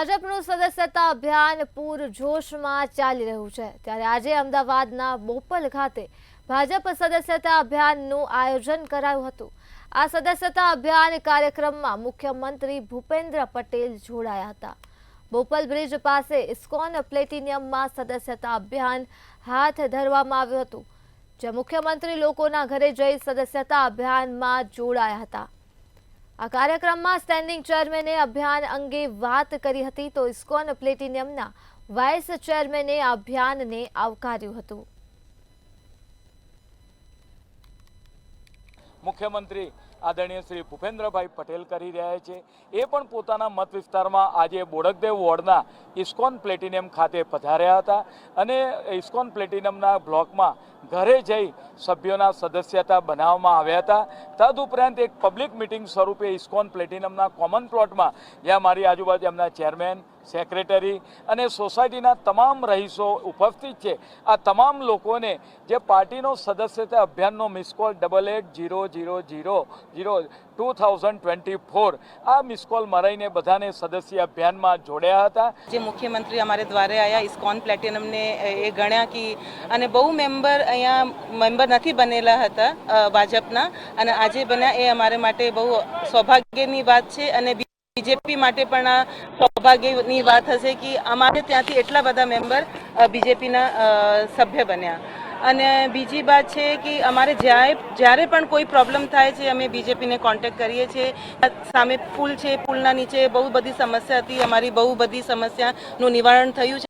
ભાજપનું સદસ્યતા અભિયાન પૂરજોશમાં ચાલી રહ્યું છે ત્યારે આજે અમદાવાદના બોપલ ખાતે ભાજપ સદસ્યતા અભિયાનનું આયોજન કરાયું હતું। આ સદસ્યતા અભિયાન કાર્યક્રમમાં મુખ્યમંત્રી ભૂપેન્દ્ર પટેલ જોડાયા હતા। બોપલ બ્રિજ પાસે ઇસ્કોન પ્લેટિનિયમમાં સદસ્યતા અભિયાન હાથ ધરવામાં આવ્યું હતું, જે મુખ્યમંત્રી લોકોના ઘરે જઈ સદસ્યતા અભિયાનમાં જોડાયા હતા। આ કાર્યક્રમમાં સ્ટેન્ડિંગ ચેરમેને અભિયાન અંગે વાત કરી હતી તો ઇસ્કોન પ્લેટિનિયમના વાઇસ ચેરમેને આ અભિયાનને આવકાર્યું હતું। મુખ્યમંત્રી આદરણીય શ્રી ભૂપેન્દ્રભાઈ પટેલ કરી રહ્યા છે એ પણ પોતાના મત વિસ્તારમાં આજે બોડકદેવ વોર્ડના ઇસ્કોન પ્લેટિનિયમ ખાતે પધાર્યા હતા અને ઇસ્કોન પ્લેટિનિયમના બ્લોકમાં ઘરે જઈ સભ્યોના સદસ્યતા બનાવવામાં આવ્યા હતા। તદુપરાંત એક પબ્લિક મિટિંગ સ્વરૂપે ઇસ્કોન પ્લેટિનિયમના કોમન પ્લોટમાં જ્યાં મારી આજુબાજુ એમના ચેરમેન, સેક્રેટરી અને સોસાયટીના તમામ રહીશો ઉપસ્થિત છે, આ તમામ લોકોને જે પાર્ટીનો સદસ્યતા અભિયાનનો મિસ કોલ 8800002024 આ મિસ કોલ મરાઈને બધાને સદસ્ય અભિયાનમાં જોડ્યા હતા। જે મુખ્યમંત્રી અમારે દ્વારે આવ્યા ઇસ્કોન પ્લેટિનમને એ ગણ્યા કે અને બહુ અહીંયા મેમ્બર નથી બનેલા હતા ભાજપના અને આજે બન્યા એ અમારે માટે બહુ સૌભાગ્યની વાત છે અને બીજેપી માટે પણ આ સૌભાગ્યની વાત હશે કે અમારે ત્યાંથી એટલા બધા મેમ્બર બીજેપીના સભ્ય બન્યા। અને બીજી વાત છે કે અમારે જ્યારે પણ કોઈ પ્રોબ્લેમ થાય છે અમે બીજેપીને કોન્ટેક્ટ કરીએ છીએ। સામે પુલ છે, પુલના નીચે બહુ બધી સમસ્યા હતી, અમારી બહુ બધી સમસ્યાનું નિવારણ થયું છે।